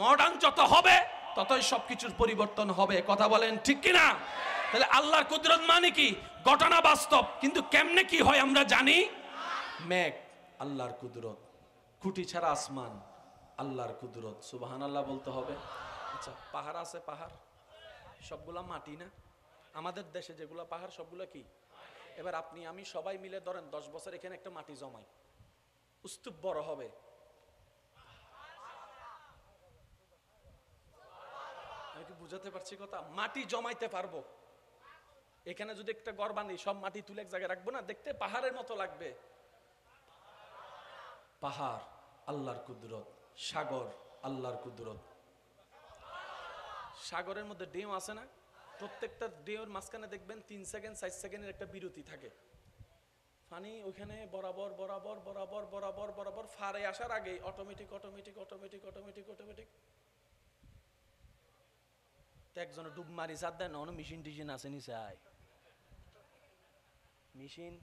মডার্ন যত হবে ততই সবকিছুর পরিবর্তন হবে। কথা বলেন ঠিক কিনা? তাহলে আল্লাহর কুদরত মানে কি? ঘটনা বাস্তব, কিন্তু কেমনে কি হয় আমরা জানি। মেঘ আল্লাহর কুদরত, খুঁটি ছাড়া আসমান আল্লাহর কুদরত। সুবহানাল্লাহ বলতে হবে। আচ্ছা, পাহাড় আছে, পাহাড় সবগুলা মাটি না? আমাদের দেশে যেগুলো পাহাড় সবগুলো কি? এবার আপনি আমি সবাই মিলে ধরেন 10 বছর এখানে একটা মাটি জমাই, উস্তুপ বড় হবে। আমি কি বুঝাতে পারছি কথা? মাটি জমাইতে পারবো। এখানে যদি একটা ঘর বানাই, সব মাটি তুলে এক জায়গায় রাখবো না, দেখতে পাহাড়ের মতো লাগবে। পাহাড় আল্লাহর কুদরত, সাগর আল্লাহর কুদরত। সাগরের মধ্যে ঢেউ আছে না? প্রত্যেকটা ঢেউর মাঝখানে দেখবেন 3 সেকেন্ড 4 সেকেন্ডের একটা বিরতি থাকে। পানি ওইখানে বরাবর বরাবর বরাবর বরাবর বরাবর ফারে আসার আগে automatic automatic automatic automatic automatic একজনে ডুব মারি সাত দেয়। নন মেশিন টিশিন আছে নি চাই মেশিন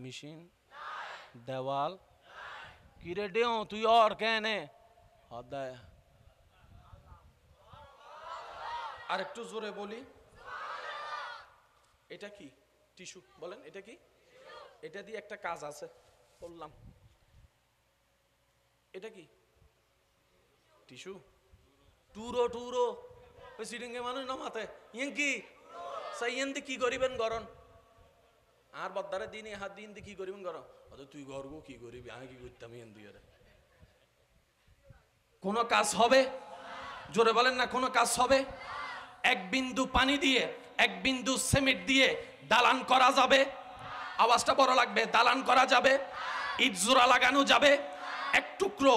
মেশিন দেওয়াল কিরে ডেও তুই আর কেনে হদায়। আর একটু জোরে বলি, এটা কি? টিস্যু বলেন, এটা কি? এটা দিয়ে একটা কাজ আছে, বললাম। এটা কি? টিস্যু? টুরো টুরো ওই সিডিংয়ে মানুষ না মাথে ইয়েন কি সাইয়েন দি কি করিবেন গরন আর বদ্দারে দিন হাত দিন দি কি করিবেন গরন অত তুই গর্ব কি করিবি আমি কি করতাম ইয়েন দিয়ে কোনো কাজ হবে? জোরে বলেন না, কোনো কাজ হবে? এক বিন্দু পানি দিয়ে, এক বিন্দু সিমেন্ট দিয়ে দালান করা যাবে? আওয়াজটা বড় লাগবে। দালান করা যাবে? ইট জোড়া লাগানো যাবে? এক টুকরো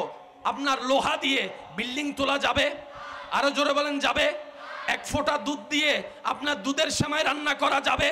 আপনার লোহা দিয়ে বিল্ডিং তোলা যাবে? আরো জোরে বলেন যাবে? এক ফোঁটা দুধ দিয়ে আপনার দুধের সেমাই রান্না করা যাবে?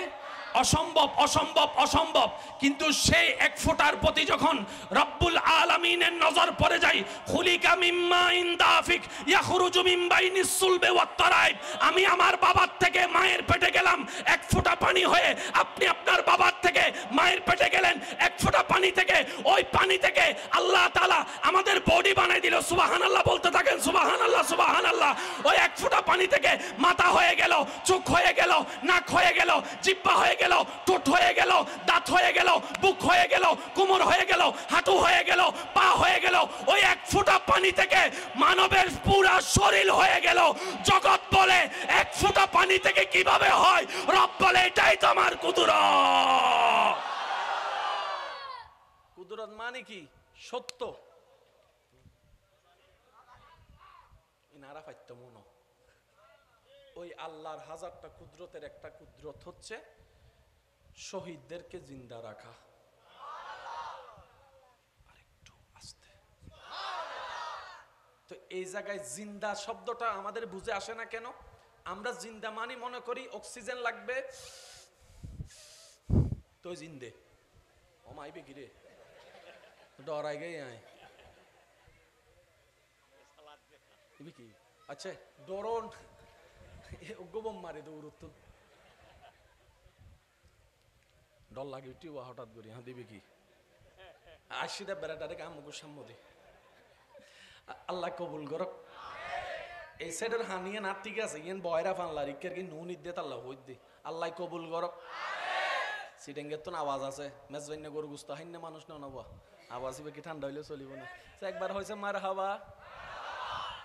অসম্ভব, অসম্ভব, অসম্ভব। কিন্তু সেই এক ফোঁটার প্রতি যখন রব্বুল আলামিনের নজর পড়ে যায়, খুলিকা মিম্মা ইনদাফিক ইয়াখরুজু মিন বাইনিস সুলবি ওয়াত তারাইব, আমি আমার বাবার থেকে মায়ের পেটে গেলাম এক ফোঁটা পানি হয়ে, আপনি আপনার বাবার থেকে মায়ের পেটে গেলেন এক ফোঁটা পানি থেকে। ওই পানি থেকে আল্লাহ তাআলা আমাদের বডি বানাই দিল। সুবহানাল্লাহ বলতে থাকেন, সুবহানাল্লাহ, সুবহানাল্লাহ। ওই এক ফোঁটা পানি থেকে মাথা হয়ে গেল, চোখ হয়ে গেল, নাক হয়ে গেল, জিহ্বা হয়ে গেল, ঠোঁট হয়ে গেল, দাঁত হয়ে গেল, বুক হয়ে গেল, কোমর হয়ে গেল, হাঁটু হয়ে গেল, পা হয়ে গেল। ওই এক ফোঁটা পানি থেকে মানবের পুরা শরীর হয়ে গেল। জগৎ বলে এক ফোঁটা পানি থেকে কিভাবে হয়? রব বলে এটাই তো আমার কুদরত। কুদরত মানে কি? সত্য। ইনারা পাইতো মনো ওই আল্লাহর হাজারটা কুদরতের একটা কুদরত হচ্ছে শহীদদেরকে জিন্দা রাখা। আরেকটু আস্তে। তো এই জায়গায় জিন্দা শব্দটা আমাদের বুঝে আসে না কেন? আমরা জিন্দা মানি মনে করি অক্সিজেন লাগবে তো জিন্দে ও মাইবে গিরে ডরাই গে আয় কি আচ্ছা ডরন গোবম মারে দৌড়ত ডর লাগে টিউবা হঠাৎ করি হ্যাঁ দিবি কি আশিদা বেড়াটারে কামগো সাম্মদে আল্লাহ কবুল করক। এই সাইডের হানিয়ে না ঠিক আছে ইয়েন বয়রা ফানলা রিকের কি নুন ইদ্দে আল্লাহ হইদ দে আল্লাহ কবুল করক। সিটেঙ্গের তো আওয়াজ আছে মেজবাইন্য গরু গুস্ত হাইন্য মানুষ না নবা আওয়াজ ইবে কি ঠান্ডা হইলে চলিব না। একবার হয়েছে মার হাবা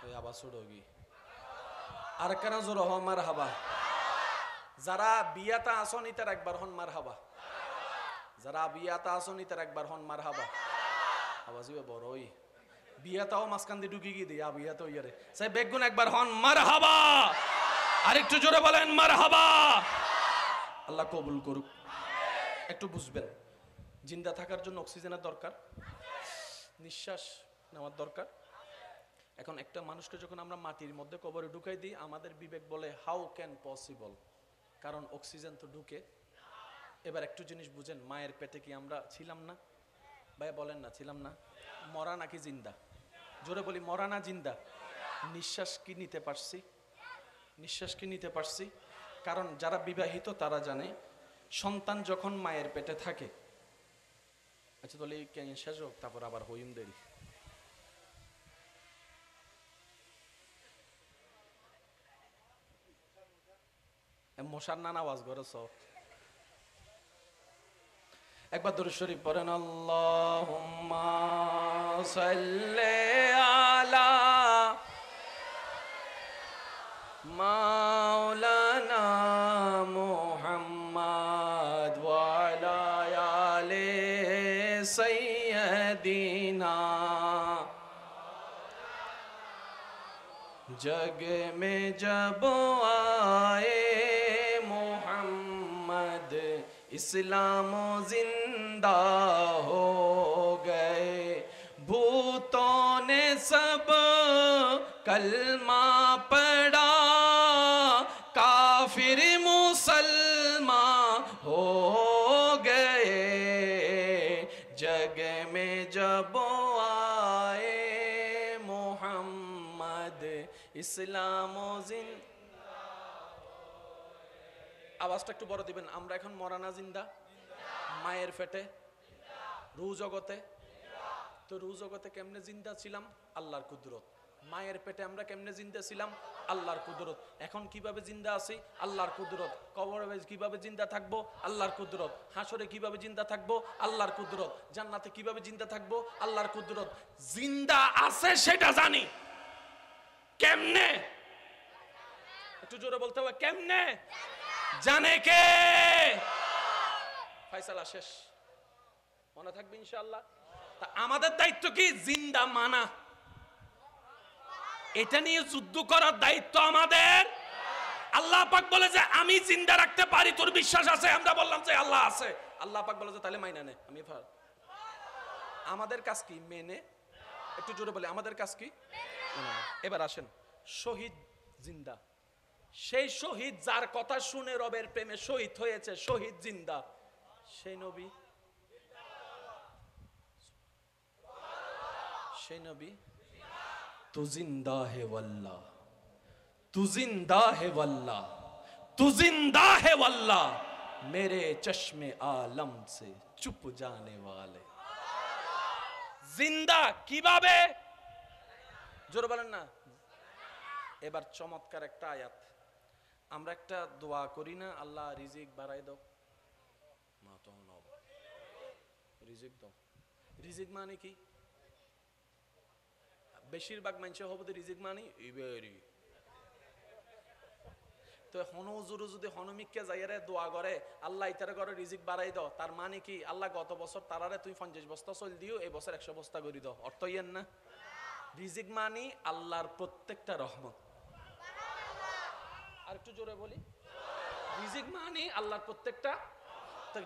ওই আওয়াজ ছোট কি আর কেন জোর হ মার হাবা। যারা বিয়াতা আসনি তার একবার হন মার হাবা। যারা বিয়াতা আসনি তার একবার হন মার হাবা। আওয়াজ ইবে বড়ই বিয়াতাও মাঝখান দিয়ে ঢুকি গিয়ে দিয়া বিয়াতা ইয়ারে সেই বেগুন একবার হন মার হাবা। আরেকটু জোরে বলেন মার হাবা। আল্লাহ কবুল করুক। একটু বুঝবেন জিন্দা থাকার জন্য অক্সিজেনের দরকার, নিঃশ্বাস নেওয়ার দরকার। এখন একটা মানুষকে যখন আমরা মাটির মধ্যে কবরে ঢুকাই দিই আমাদের বিবেক বলে হাউ ক্যান পসিবল, কারণ অক্সিজেন তো ঢুকে। এবার একটু জিনিস বুঝেন, মায়ের পেটে কি আমরা ছিলাম না? ভাই বলেন না ছিলাম না? মরা নাকি জিন্দা? জোরে বলি মরা না জিন্দা? নিঃশ্বাস কি নিতে পারছি? নিঃশ্বাস কি নিতে পারছি? কারণ যারা বিবাহিত তারা জানে সন্তান যখন মায়ের পেটে থাকে, আচ্ছা তাহলে শেষ হোক তারপর আবার হইম দেরি। মশার নানা আওয়াজ করে সব একবার দরুদ শরীফ পড়েন আল্লাহুম্মা সাল্লি আলা মাওলানা মুহাম্মদ ওয়া আলা আলি সাইয়্যিদিনা। जग में जब आए मोहम्मद इस्लाम जिंदा हो गए, भूतों ने सब कलमा पढ़ा, काफिर मुसलमान हो गए। जग में जब आए मोहम्मद ইসলাম আওয়াজটা একটু বড় দিবেন। আমরা এখন মরানা জিন্দা? মায়ের পেটে রু জগতে। তো রু জগতে কেমনে জিন্দা ছিলাম? আল্লাহর কুদরত। মায়ের পেটে আমরা কেমনে জিন্দা ছিলাম? আল্লাহর কুদরত। এখন কিভাবে জিন্দা আছি? আল্লাহর কুদরত। কবরে কিভাবে জিন্দা থাকবো? আল্লাহর কুদরত। হাসরে কিভাবে জিন্দা থাকবো? আল্লাহর কুদরত। জান্নাতে কিভাবে জিন্দা থাকবো? আল্লাহর কুদরত। জিন্দা আছে সেটা জানি, কেমনে? একটু জোরে বলতে হবে, কেমনে? জানে কে? ফয়সালা শেষ, মনে থাকবে ইনশাআল্লাহ। তা আমাদের দায়িত্ব কি? জিন্দা মানা। এটা নিয়ে যুদ্ধ করার দায়িত্ব আমাদের। আল্লাহ পাক বলে যে আমি জিন্দা রাখতে পারি, তোর বিশ্বাস আছে? আমরা বললাম যে আল্লাহ আছে। আল্লাহ পাক বলে যে তাহলে মাইনা নে। আমি আমাদের কাজ কি? মেনে। একটু জোরে বলে, আমাদের কাজ কি? এবার আসেন, শহীদ জিন্দা। সেই শহীদ যার কথা শুনে রবের প্রেমে শহীদ হয়েছে, শহীদ জিন্দা, সেই নবী, সেই নবী তু জিন্দা হে ওয়াল্লাহ, তু জিন্দা হে ওয়াল্লাহ, তু জিন্দা হে ওয়াল্লাহ, মেরে চশমে আলম সে চুপ জানে ওয়ালে। জিন্দা কিভাবে? জোরে বলেন না। এবার চমৎকার একটা আয়াত। আমরা একটা দোয়া করি না, আল্লাহ রিজিক বাড়াই দাও, মা তো নব রিজিক দাও। রিজিক মানে কি? বেশিরভাগ মানুষের হবে রিজিক মানে ইবেরি। তো হনজুরু যদি হনমিককে যাইয়ারে দোয়া করে আল্লাহ ইতারে করে রিজিক বাড়াই দাও, তার মানে কি? আল্লাহ গত বছর তারারে তুই 50 বস্তা চল দিও, এই বছর 100 বস্তা করে দাও, অর্থ ইয়েন না? রিজিক মানে আল্লাহর প্রত্যেকটা রহমত। আর একটু জোরে বলি, রিজিক মানে আল্লাহর প্রত্যেকটা।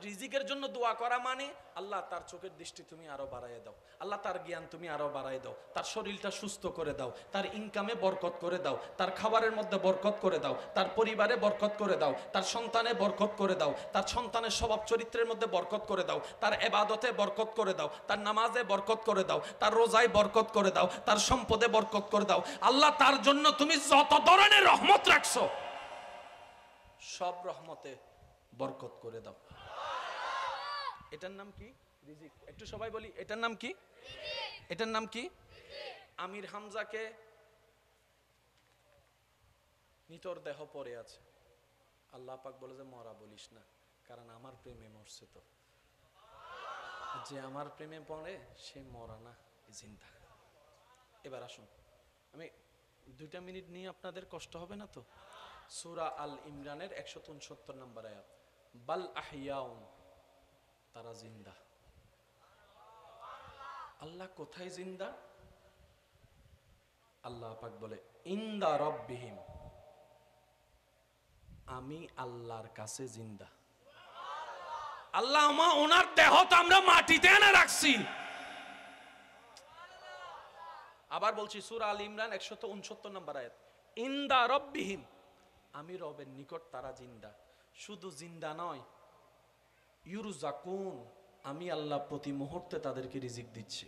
রিজিকের জন্য দোয়া করা মানে আল্লাহ তার চোখের দৃষ্টি তুমি আরো বাড়াইয়ে দাও, আল্লাহ তার জ্ঞান তুমি আরো বাড়াই দাও, তার শরীরটা সুস্থ করে দাও, তার ইনকামে বরকত করে দাও, তার খাবারের মধ্যে বরকত করে দাও, তার পরিবারে বরকত করে দাও, তার সন্তানে বরকত করে দাও, তার সন্তানের স্বভাব চরিত্রের মধ্যে বরকত করে দাও, তার ইবাদতে বরকত করে দাও, তার নামাজে বরকত করে দাও, তার রোজায় বরকত করে দাও, তার সম্পদে বরকত করে দাও। আল্লাহ তার জন্য তুমি যত ধরনের রহমত রাখছো সব রহমতে বরকত করে দাও। এটার নাম কি? রিজিক। একটু সবাই বলি, এটার নাম কি? এটার নাম কি? আমির হামজাকে নিতর দেহ পড়ে আছে, আল্লাহ পাক বলে যে মরা বলিস না, কারণ আমার প্রেমে মরছে। তো যে আমার প্রেমে পড়ে সে মরা না, জিন্দা। এবার আসুন, আমি 2 মিনিট নিয়ে আপনাদের কষ্ট হবে না তো? সূরা আল ইমরানের 169 নম্বর আয়াত, বাল আহিয়াউন, তারা জিন্দা। আল্লাহ কোথায় জিন্দা? আল্লাহ পাক বলে ইনদা রব্বিহিম, আমি আল্লাহর কাছে জিন্দা। আল্লাহ ওনার দেহ তো আমরা মাটিতে এনে রাখছি। আবার বলছি, সূরা আল ইমরান 169 নম্বর আয়াত, ইনদা রব্বিহিম, আমি রবের নিকট তারা জিন্দা। শুধু জিন্দা নয়, ইউরজাকুন, আমি আল্লাহ প্রতি মুহূর্তে তাদেরকে রিজিক দিচ্ছি।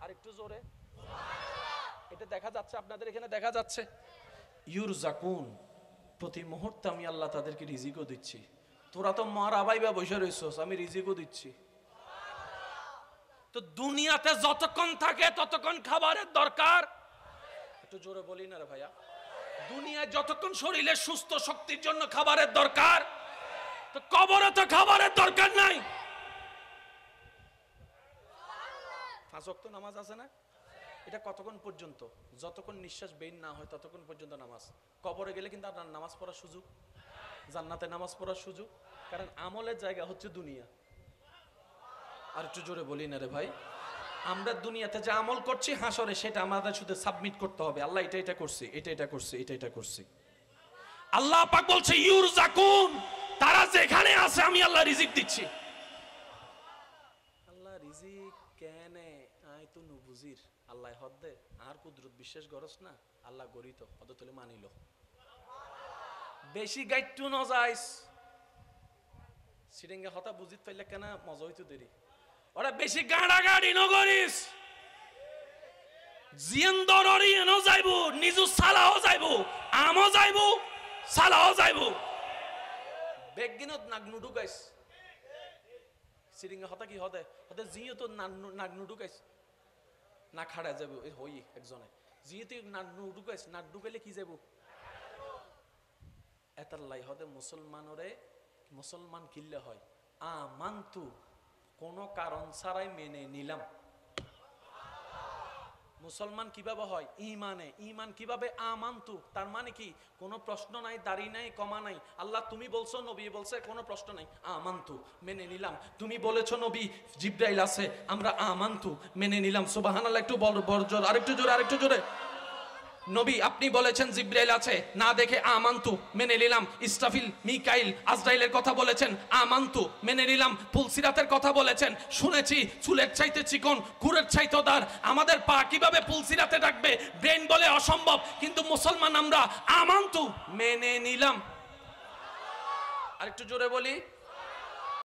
আর একটু জোরে, এটা দেখা যাচ্ছে আপনাদের এখানে? দেখা যাচ্ছে? ইউরজাকুন, প্রতি মুহূর্তে আমি আল্লাহ তাদেরকে রিজিকও দিচ্ছি। তোরা তো মারা বাইবা বসে রইছস, আমি রিজিকও দিচ্ছি। তো দুনিয়াতে যতক্ষণ থাকে ততক্ষণ খাবারের দরকার। একটু জোরে বলি না রে ভাইয়া। দুনিয়ায় যতক্ষণ শরীরে সুস্থ শক্তির জন্য খাবারের দরকার, তো কবরে তো খাবারের দরকার নাই। 5 ওয়াক্ত নামাজ আছে না? এটা কতক্ষণ পর্যন্ত? যতক্ষণ নিঃশ্বাস বের না হয় ততক্ষণ পর্যন্ত নামাজ। কবরে গেলে কিন্তু আপনার নামাজ পড়ার সুযোগ, জান্নাতে নামাজ পড়ার সুযোগ, কারণ আমলের জায়গা হচ্ছে দুনিয়া। আর একটু জোরে বলি না রে ভাই। আমরা দুনিয়াতে যে আমল করছি হাসরে সেটা আমাদের শুধু সাবমিট করতে হবে, আল্লাহ এটা এটা করছি, এটা এটা করছি, এটা এটা করছি। আল্লাহ পাক বলছে ইউরজাকুন, তারা যেখানে আছে আমি আল্লাহ রিজিক দিচ্ছি। আল্লাহ রিজিক কেনে আই তো নুবুজির, আল্লাহ হদ্দে আর কুদরত বিশ্বাস করস না, আল্লাহ গরিত হদ তুলে মানিল। বেশি গাইটু ন যাইস সিরিঙ্গা হতা বুঝিত পাইলে কেন মজা হইতো দেরি। ওরা বেশি গাড়া গাড়ি নগরিস, জিয়ান্দররি এনো যাইবো, নিজু সালাও যাইবো, আমও যাইবো, সালাও যাইবো। বেগিনত নাগনু ঢুকাইস সিরিঙ্গা হতা কি হদে হদে জিও তো নাগনু ঢুকাইস। না খাড়া যাবো হই একজনে যেহেতু না ঢুকাইছে না ঢুকাইলে কি যাবো এতার লাই হদে মুসলমান কিনলে হয় আমান্তু কোনো কারণ ছাড়াই মেনে নিলাম। মুসলমান কিভাবে হয় ঈমান কিভাবে আমান্তু, তার মানে কি কোনো প্রশ্ন নাই, দাড়ি নাই, কমা নাই। আল্লাহ তুমি বলছো, নবী বলছে, কোনো প্রশ্ন নাই, আমান্তু মেনে নিলাম। তুমি বলেছো নবী জিবরাইল আছে, আমরা আমান্তু মেনে নিলাম। সুবহানাল্লাহ, একটু বড় আরেকটু জোরে। নবী আপনি বলেছেন জিবরাইল আছে, না দেখে আমান্তু মেনে নিলাম। ইসরাফিল, মিকাইল, আজরাইলের কথা বলেছেন, আমান্তু মেনে নিলাম। পুলসিরাতের কথা বলেছেন, শুনেছি চুলের চাইতে চিকন, কুরের চাইতে দার। আমাদের পা কিভাবে পুলসিরাতে ডাকবে? ব্রেন বলে অসম্ভব, কিন্তু মুসলমান আমরা আমান্তু মেনে নিলাম। আরেকটু জোরে বলি।